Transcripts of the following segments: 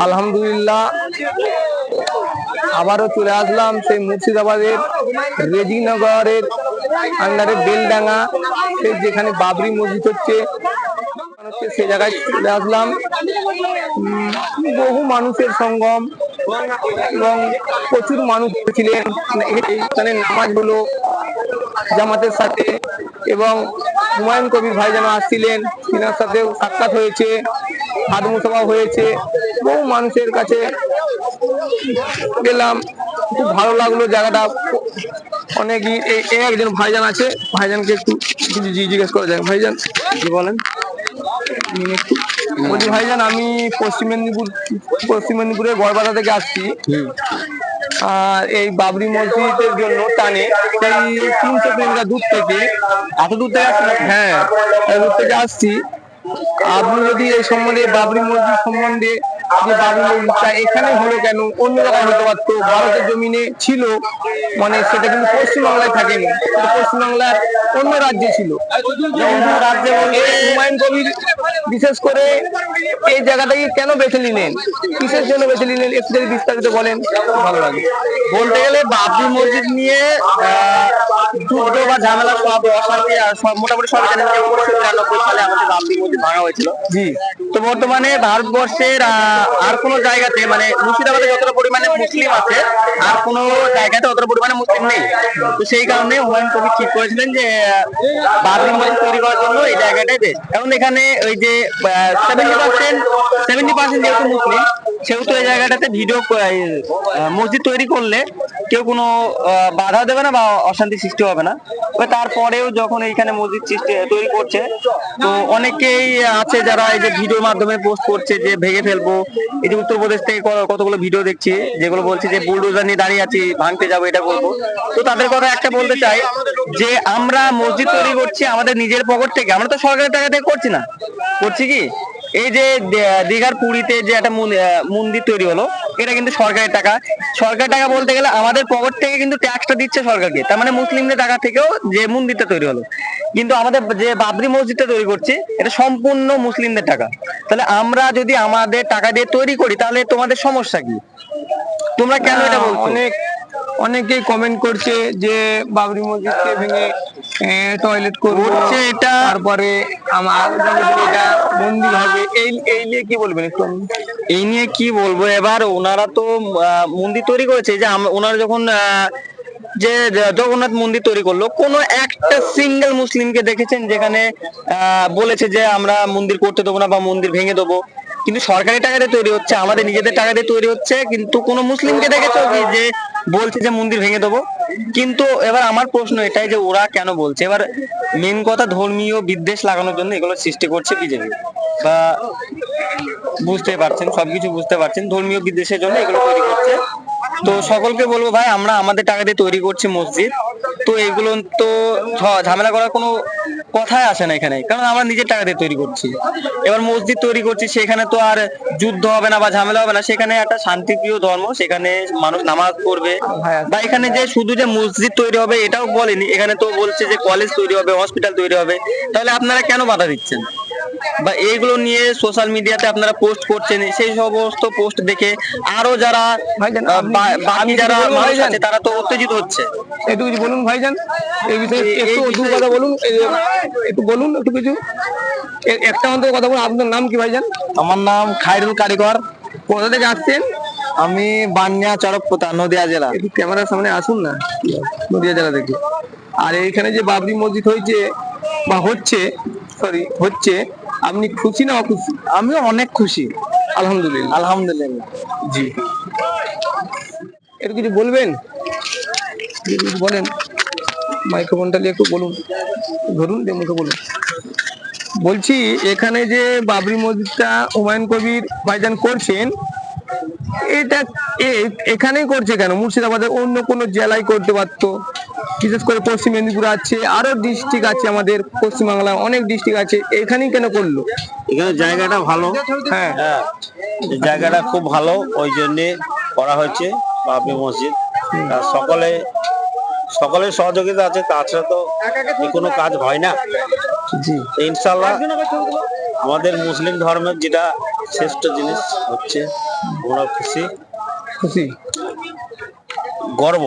আলহামদুলিল্লাহ আবারও চলে আসলাম সেই মুর্শিদাবাদের রেজিনগরের আন্ডারে বেলডাঙ্গা, সেই যেখানে বাবরি মসজিদ হচ্ছে সে জায়গায় চলে আসলাম। বহু মানুষের সঙ্গম এবং প্রচুর মানুষ ছিলেন। এখানে নামাজ হলো জামাতের সাথে এবং হুমায়ুন কবির ভাই যেন আসছিলেন, তিনার সাথেও সাক্ষাৎ হয়েছে, আদমসভা হয়েছে। বহু মানুষের কাছে গেলাম, খুব ভালো লাগলো জায়গাটা। অনেকই একজন ভাইজান আছে, ভাইজানকে একটু কিছু জিজ্ঞেস করা যায়। ভাইজান কি বলেন? বলছি ভাইজান, আমি পশ্চিম মেদিনীপুরের গড়বাধা থেকে আসছি। আর এই বাবরি মসজিদের জন্য টানে সেই 300 কিলোমিটার দূর থেকে। এত দূর থেকে আসছি? হ্যাঁ, দূর থেকে আসছি। আপনি যদি এই সম্বন্ধে, বাবরি মসজিদ সম্বন্ধে, যে বাবরি মসজিদটা এখানে হলো কেন, অন্য জায়গায় হতে পারতো, ভারতের জমিনে ছিল, মানে সেটা কিন্তু পশ্চিমবাংলায় থাকেনি, পশ্চিমবাংলার অন্য রাজ্যে ছিল। রাজ্যে হুমায়ুন কবির বিশেষ করে এই জায়গাটাকে কেন বেছে নিলেন, কিসের জন্য বেছে নিলেন, একটু যদি বিস্তারিত বলেন ভালো লাগে। বলতে গেলে বাবরি মসজিদ নিয়ে যুদ্ধ বা ঝামেলা সব অশান্তি সব মোটামুটি সব জানেন যে 1993 সালে আমাদের বাবরি মসজিদ ভাঙা হয়েছিল। জি। তো বর্তমানে ভারতবর্ষের আর কোনো জায়গাতে, মানে মুর্শিদাবাদে যতটা পরিমাণে মুসলিম আছে আর কোনো জায়গাতে অতটা পরিমাণে মুসলিম নেই। তো সেই কারণে হুমায়ুন কবির ঠিক করেছিলেন যে বাবরি মসজিদ তৈরি করার জন্য এই জায়গাটাই বেস্ট। কারণ এখানে ওই যে 70% যেহেতু মুসলিম, সেহেতু এই জায়গাটাতে মসজিদ তৈরি করলে কেউ কোনো বাধা দেবে না বা অশান্তি সৃষ্টি হবে না। তারপরেও যখন এইখানে মসজিদ তৈরি করছে, তো অনেকেই আছে যারা এই যে ভিডিওর মাধ্যমে পোস্ট করছে যে ভেঙে ফেলবো। এই যে উত্তরপ্রদেশ থেকে কতগুলো ভিডিও দেখছি যেগুলো বলছে যে বুলডোজার নিয়ে দাঁড়িয়ে আছি, ভাঙতে যাবো, এটা করবো। তো তাদের কথা একটা বলতে চাই যে আমরা মসজিদ তৈরি করছি আমাদের নিজের পকেট থেকে, আমরা তো সরকারের টাকা থেকে করছি না। করছি কি, এই যে দীঘার পুরীতে যে একটা মন্দির তৈরি হলো, এটা কিন্তু সরকারের টাকা। সরকারের টাকা বলতে গেলে আমাদের পকেট থেকে কিন্তু ট্যাক্সটা দিচ্ছে সরকারকে, তার মানে মুসলিমদের টাকা থেকেও যে মন্দিরটা তৈরি হলো। কিন্তু আমাদের যে বাবরি মসজিদটা তৈরি করছি, এটা সম্পূর্ণ মুসলিমদের টাকা। তাহলে আমরা যদি আমাদের টাকা দিয়ে তৈরি করি, তাহলে তোমাদের সমস্যা কি? তোমরা কেন এটা বলছো? অনেকেই কমেন্ট করছে যে বাবরি মসজিদকে ভেঙে টয়লেট করছে, এটা তারপরে আমার এটা মন্দির হবে। এই নিয়ে কি বলবেন একটু? এই নিয়ে কি বলবো, এবার ওনারা তো মন্দির তৈরি করেছে, যে ওনারা যখন যে জগন্নাথ মন্দির তৈরি করলো, কোন একটা সিঙ্গেল মুসলিমকে দেখেছেন যেখানে বলেছে যে আমরা মন্দির করতে দেবো না বা মন্দির ভেঙে দেবো? কিন্তু সরকারি টাকা দিয়ে তৈরি হচ্ছে, আমাদের নিজেদের টাকা দিয়ে তৈরি হচ্ছে, কিন্তু কোনো মুসলিমকে দেখেছো কি যে বলছে যে মন্দির ভেঙে দেবো? কিন্তু এবার আমার প্রশ্ন এটাই যে ওরা কেন বলছে? এবার মেন কথা, ধর্মীয় বিদ্বেষ লাগানোর জন্য এগুলো সৃষ্টি করছে বিজেপি, বা বুঝতে পারছেন, সবকিছু বুঝতে পারছেন, ধর্মীয় বিদ্বেষের জন্য এগুলো তৈরি করছে। তো সকলকে বলবো ভাই, আমরা আমাদের টাকা দিয়ে তৈরি করছি মসজিদ, তো এগুলো তো ঝামেলা করার কোনো কথাই আসে না এখানে, কারণ আমরা নিজের টাকা দিয়ে তৈরি করছি। এবার মসজিদ তৈরি করছি, সেখানে তো আর যুদ্ধ হবে না বা ঝামেলা হবে না, সেখানে একটা শান্তিপ্রিয় ধর্ম, সেখানে মানুষ নামাজ পড়বে। বা এখানে যে শুধু যে মসজিদ তৈরি হবে এটাও বলেনি, এখানে তো বলছে যে কলেজ তৈরি হবে, হসপিটাল তৈরি হবে। তাহলে আপনারা কেন বাধা দিচ্ছেন? বা এইগুলো নিয়ে সোশ্যাল মিডিয়াতে আপনারা পোস্ট করছেন, সেই সমস্ত পোস্ট দেখে আরো যারা বাকি যারা মানুষ আছে তারা তো উত্তেজিত হচ্ছে। একটু কিছু বলুন ভাইজান এই বিষয়ে, একটু কথা বলুন, একটু বলুন একটু কিছু, একটা অন্তত কথা বলুন। আপনার নাম কি ভাইজান? আমার নাম খায়রুল কারিগর। কোথা থেকে আসছেন? আমি বানিয়া চরকপোতা, নদিয়া জেলা। একটু ক্যামেরার সামনে আসুন না, নদিয়া জেলা থেকে। আর এইখানে যে বাবরি মসজিদ হয়েছে বা হচ্ছে, আপনি খুশি না অখুশি? আমি অনেক খুশি, আলহামদুলিল্লাহ। আলহামদুলিল্লাহ। জি, একটু কিছু বলবেন? কিছু বলেন, মাইক্রোফোনটা নিয়ে একটু বলুন, ধরুন দিয়ে মুখে বলুন। বলছি এখানে যে বাবরি মসজিদটা হুমায়ুন কবির ভাইজান করছেন, এটা এখানেই করছে কেন? মুর্শিদাবাদের অন্য কোনো জেলায় করতে পারতো, বিশেষ করে পশ্চিম মেদিনীপুর আছে, আরো ডিস্ট্রিক্ট আছে, আমাদের পশ্চিমবাংলায় অনেক ডিস্ট্রিক্ট আছে, এখানেই কেন করলো? এখানে জায়গাটা ভালো, হ্যাঁ, জায়গাটা খুব ভালো, ওই জন্য করা হয়েছে বাবরি মসজিদ। সকলের সহযোগিতা আছে, তাছাড়া তো কোনো কাজ হয় না। জি, ইনশাআল্লাহ আমাদের মুসলিম ধর্মের যেটা শ্রেষ্ঠ জিনিস হচ্ছে আমরা খুশি খুশি গর্ব,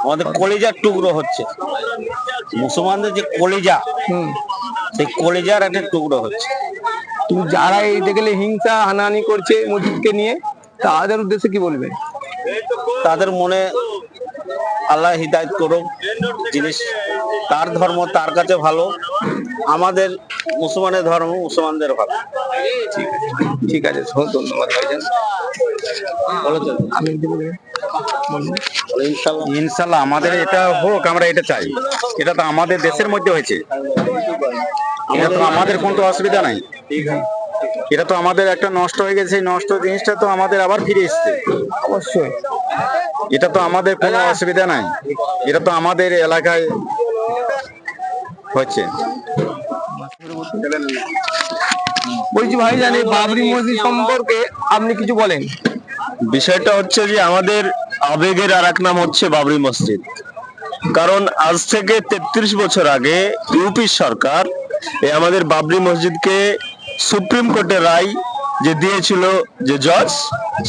আমাদের কলিজার টুকরো হচ্ছে মুসলমানদের যে কলিজা, হুম সেই কলিজার একটা টুকরো হচ্ছে। কিন্তু যারা এই দেখলে হিংসা হানাহানি করছে মসজিদকে নিয়ে, তাদের উদ্দেশ্যে কি বলবে? তাদের মনে আল্লাহ হিদায়ত করুক, জিনিস তার ধর্ম তার কাছে ভালো, আমাদের মুসলমানের ধর্ম মুসলমানদের ভালো। ঠিক আছে, ধন্যবাদ ভাইজান। আপনি কি বলবেন? ইনশাল্লাহ আমাদের এটা হোক, আমরা এটা চাই। এটা তো আমাদের দেশের মধ্যে হয়েছে, এটা তো আমাদের কোনো তো অসুবিধা নাই। এটা তো আমাদের একটা নষ্ট হয়ে গেছে, সেই নষ্ট জিনিসটা তো আমাদের আবার ফিরে এসছে। অবশ্যই এটা তো আমাদের কোনো অসুবিধা নাই, এটা তো আমাদের এলাকায় হচ্ছে। বলছি ভাইজান, এই বাবরি মসজিদ সম্পর্কে আপনি কিছু বলেন। বিষয়টা হচ্ছে যে আমাদের আবেগের আর এক নাম হচ্ছে বাবরি মসজিদ। কারণ আজ থেকে 33 বছর আগে ইউপি সরকার এই আমাদের বাবরি মসজিদকে সুপ্রিম কোর্টের রায় যে দিয়েছিল, যে জজ,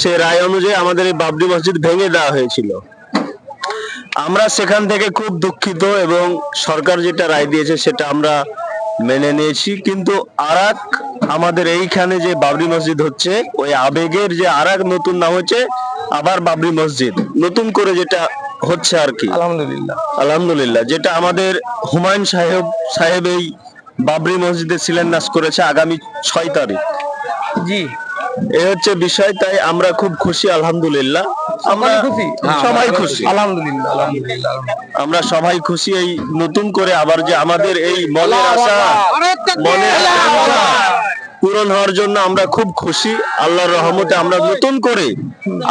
সেই রায় অনুযায়ী আমাদের এই বাবরি মসজিদ ভেঙে দেওয়া হয়েছিল। আমরা সেখান থেকে খুব দুঃখিত এবং সরকার যেটা রায় দিয়েছে সেটা আমরা মেনে নিয়েছি। কিন্তু আরাক আমাদের এইখানে যে বাবরি মসজিদ হচ্ছে, ওই আবেগের যে আরাক নতুন নাম হচ্ছে আবার বাবরি মসজিদ, নতুন করে যেটা হচ্ছে আর কি। আলহামদুলিল্লাহ আলহামদুলিল্লাহ, যেটা আমাদের হুমায়ুন সাহেব এই বাবরি মসজিদের শিলান্যাস করেছে আগামী 6 তারিখ। জি, এই হচ্ছে বিষয়, তাই আমরা খুব খুশি। আলহামদুলিল্লাহ, আমরা খুশি, সবাই খুশি। আলহামদুলিল্লাহ আলহামদুলিল্লাহ। আমরা সবাই খুশি এই নতুন করে আবার যে আমাদের এই মনের আশা পূরণ হওয়ার জন্য আমরা খুব খুশি। আল্লাহর রহমতে আমরা নতুন করে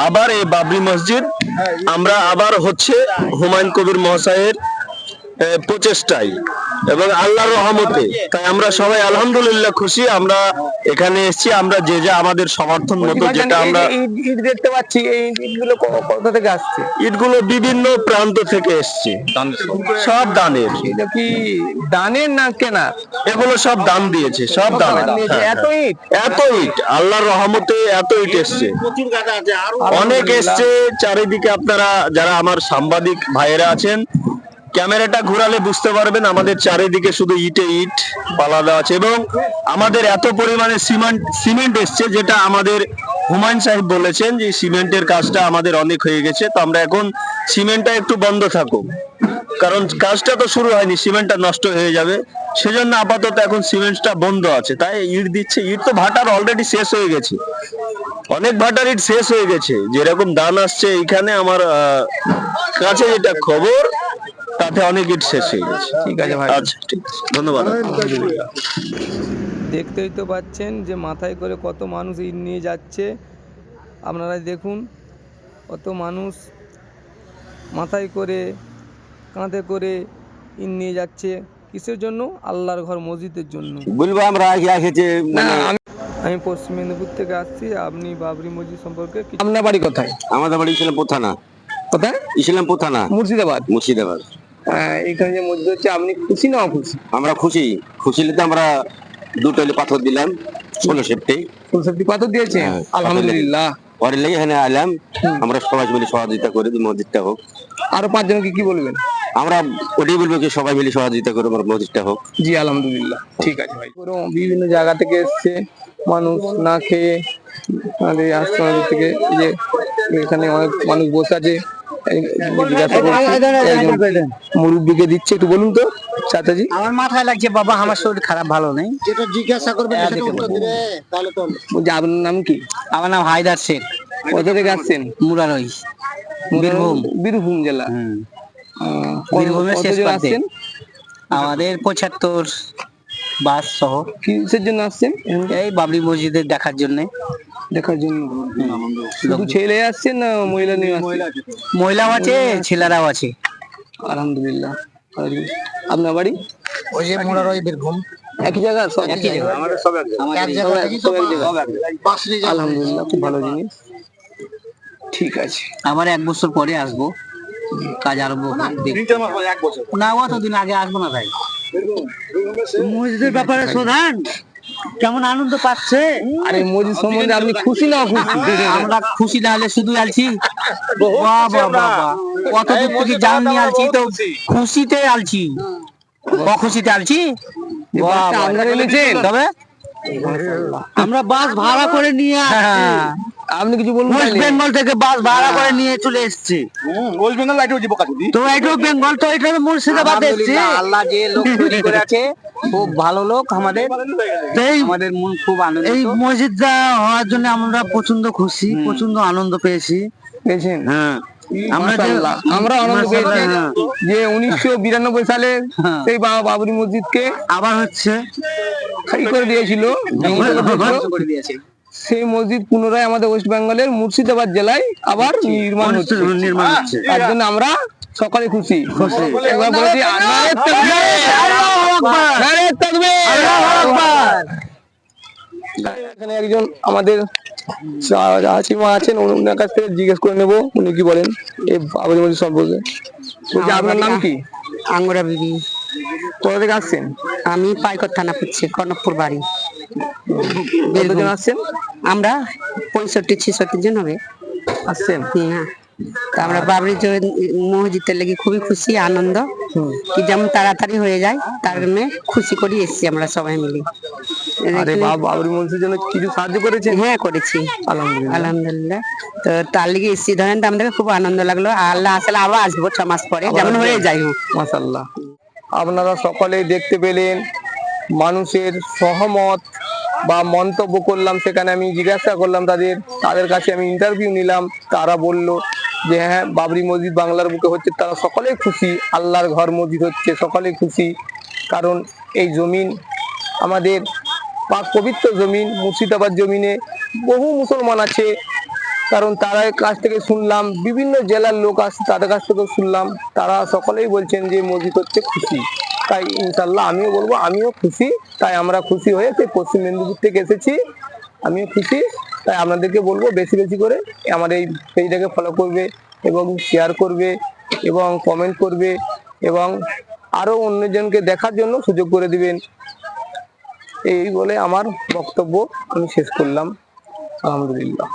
আবার এই বাবরি মসজিদ আমরা আবার হচ্ছে হুমায়ুন কবির মহাশয়ের প্রচেষ্টায় এবং আল্লাহর রহমতে, তাই আমরা সবাই আলহামদুলিল্লাহ খুশি। আমরা এখানে এসেছি, আমরা যে যা আমাদের সমর্থন মতো যেটা আমরা ইট দেখতে পাচ্ছি, এই ইটগুলো কোথা থেকে আসছে? ইটগুলো বিভিন্ন প্রান্ত থেকে এসছে, সব দানের। এটা কি দানের না কেনা? এগুলো সব দান দিয়েছে, সব দান। এত ইট, এত ইট আল্লাহর রহমতে এত ইট এসছে, অনেক এসছে চারিদিকে। আপনারা যারা আমার সাংবাদিক ভাইয়েরা আছেন, ক্যামেরাটা ঘোরালে বুঝতে পারবেন আমাদের চারিদিকে শুধু ইটে ইট পালা দেওয়া আছে এবং আমাদের এত পরিমাণে সিমেন্ট এসছে, যেটা আমাদের হুমায়ুন সাহেব বলেছেন যে সিমেন্টের কাজটা আমাদের অনেক হয়ে গেছে। তো আমরা এখন সিমেন্টটা একটু বন্ধ থাকুক, কারণ কাজটা তো শুরু হয়নি, সিমেন্টটা নষ্ট হয়ে যাবে, সেজন্য আপাতত এখন সিমেন্টটা বন্ধ আছে। তাই ইট দিচ্ছে। ইট তো ভাটার অলরেডি শেষ হয়ে গেছে, অনেক ভাটার ইট শেষ হয়ে গেছে। যেরকম দান আসছে এইখানে আমার কাছে যেটা খবর, তাতে অনেক ইট শেষ হয়ে গেছে। ঠিক আছে ভাই, আচ্ছা ঠিক আছে, ধন্যবাদ। দেখতেই তো পাচ্ছেন যে মাথায় করে কত মানুষ ইট নিয়ে যাচ্ছে। আপনারা দেখুন, কত মানুষ মাথায় করে কাঁধে করে ইট নিয়ে যাচ্ছে। কিসের জন্য? আল্লাহর ঘর মসজিদের জন্য। বলবো আমরা আমি পশ্চিম মেদিনীপুর থেকে আসছি। আপনি বাবরি মসজিদ সম্পর্কে আপনার বাড়ি কোথায়? আমাদের বাড়ি ইসলামপুর থানা। কোথায়? ইসলামপুর থানা, মুর্শিদাবাদ। মুর্শিদাবাদ। এখানে যে মসজিদ হচ্ছে, আপনি খুশি না অখুশি? আমরা খুশি। খুশিলে তো আমরা 2 টলি পাথর দিলাম, 16 সেপ্টে ফুলসেফটি পাথর দিয়েছে। হ্যাঁ, আলহামদুলিল্লাহ। পরে লেগে এখানে আলাম, আমরা সবাই মিলে সহযোগিতা করি মসজিদটা হোক। আরো 5 জনকে কি বলবেন? আমরা ওটাই বলবো কি সবাই মিলে সহযোগিতা করে আমার মসজিদটা হোক। জি আলহামদুলিল্লাহ, ঠিক আছে ভাই। পুরো বিভিন্ন জায়গা থেকে এসছে মানুষ, না খেয়ে আমাদের আশ্রম থেকে। এই যে এখানে অনেক মানুষ বসে আছে, জিজ্ঞাসা করছি, মুরব্বীকে দিচ্ছে। একটু বলুন তো চাচাজি। আমার মাথায় লাগছে বাবা, আমার শরীর খারাপ, ভালো নেই। যেটা জিজ্ঞাসা করবে সেটা উত্তর দিবে, তাহলে তো বলছি আপনার নাম কি? আমার নাম হায়দার শেখ, কোথা থেকে আসছেন? মুরারই, বীরভূম জেলা। বীরভূমের শেষ কতজন প্রান্তে। আসছেন? আমাদের 75 বাস সহ। কিসের জন্য আসছেন? এই বাবরি মসজিদের দেখার জন্য। দেখার জন্য। শুধু ছেলে আসছেন না মহিলা নিয়ে আসছেন? মহিলাও আছে, ছেলেরাও আছে। আলহামদুলিল্লাহ। আপনার বাড়ি? ওই যে মুরারই বীরভূম একই জায়গা? সব একই জায়গা। আমাদের সব এক এক জায়গা থেকে তো বাস রিজার্ভ। আলহামদুলিল্লাহ, খুব ভালো জিনিস। ঠিক আছে, আবার 1 বছর পরে আসবো, কাজ আরম্ভ হবে। না, অতদিন আগে আসবো না ভাই। মসজিদের ব্যাপারে প্রধান কেমন আনন্দ পাচ্ছে? আর এই মসজিদ সম্বন্ধে আপনি খুশি না খুশি? আমরা খুশি না হলে শুধু আলছি। বাহ বাহ বাহ বাহ, কত দূর থেকে জাম নিয়ে আলছি, তো খুশিতে আলছি, অখুশিতে আলছি। যে বাসটা আপনারা এনেছেন? তবে আমরা বাস ভাড়া করে নিয়ে আসছি। আপনি কিছু বলুন ওয়েস্ট তাইলে। বেঙ্গল থেকে বাস ভাড়া করে নিয়ে চলে এসেছি। ওয়েস্ট বেঙ্গল লাইটেও যাবো কাজুদি তো এটাও বেঙ্গল, তো এটা মুর্শিদাবাদ এসেছি। আল্লাহ যে লোক তৈরি করেছে খুব ভালো লোক, আমাদের আমাদের মন খুব আনন্দিত। এই মসজিদটা হওয়ার জন্য আমরা প্রচন্ড খুশি, প্রচন্ড আনন্দ পেয়েছি। পেয়েছেন? হ্যাঁ, আমরা যে মাশাআল্লাহ। আমরা আনন্দ পেয়েছি হ্যাঁ। যে 1992 সালে সেই বাবরি মসজিদকে আবার হচ্ছে খালি করে দিয়েছিল, ধ্বংস করে দিয়েছিল। সেই মসজিদ পুনরায় আমাদের ওয়েস্ট বেঙ্গলের মুর্শিদাবাদ জেলায় আবার নির্মাণ হচ্ছে। নির্মাণ হচ্ছে। তার জন্য আমরা সকলে খুশি। একবার বলে দিই, নারে তাকবীর! নারে তাকবীর! এখানে একজন আমাদের চাচিমা আছেন, ওনার কাছ থেকে জিজ্ঞেস করে নেবো উনি কি বলেন এই বাবরি মসজিদ সম্পর্কে। বলছি, আপনার নাম কি? আঙ্গুরা বিবি। কোথা থেকে আসছেন? আমি পাইকর থানা পড়ছি, কর্ণপুর বাড়ি। কতজন আসছেন? আমরা 65-66 জন হবে। আসছেন? হ্যাঁ, তা আমরা বাবরি মসজিদের লেগে খুবই খুশি, আনন্দ কি যেমন তাড়াতাড়ি হয়ে যায় তার জন্য খুশি করে এসেছি আমরা সবাই মিলে। আরে বাবরি মসজিদের জন্য কিছু সাহায্য করেছেন? হ্যাঁ, করেছি আলহামদুলিল্লাহ। আলহামদুলিল্লাহ। তো তার লেগে এসেছি, ধরেন তো আমাদের খুব আনন্দ লাগলো। আল্লাহ আসলে আবার আসবো 6 মাস পরে, যেমন হয়ে যাই হোক। মাশাআল্লাহ। আপনারা সকলেই দেখতে পেলেন মানুষের সহমত বা মন্তব্য করলাম, সেখানে আমি জিজ্ঞাসা করলাম তাদের কাছে আমি ইন্টারভিউ নিলাম। তারা বলল যে হ্যাঁ, বাবরি মসজিদ বাংলার বুকে হচ্ছে, তারা সকলেই খুশি। আল্লাহর ঘর মসজিদ হচ্ছে, সকলেই খুশি। কারণ এই জমিন আমাদের পাক পবিত্র জমিন, মুর্শিদাবাদ জমিনে বহু মুসলমান আছে। কারণ তার কাছ থেকে শুনলাম, বিভিন্ন জেলার লোক আসছে, তাদের কাছ থেকে শুনলাম, তারা সকলেই বলছেন যে মসজিদ হচ্ছে খুশি। তাই ইনশাল্লাহ আমিও বলবো আমিও খুশি। তাই আমরা খুশি হয়ে সেই পশ্চিম মেদিনীপুর থেকে এসেছি, আমিও খুশি। তাই আপনাদেরকে বলবো বেশি বেশি করে আমার এই পেজটাকে ফলো করবে এবং শেয়ার করবে এবং কমেন্ট করবে এবং আরো অন্যজনকে দেখার জন্য সুযোগ করে দিবেন। এই বলে আমার বক্তব্য আমি শেষ করলাম। আলহামদুলিল্লাহ।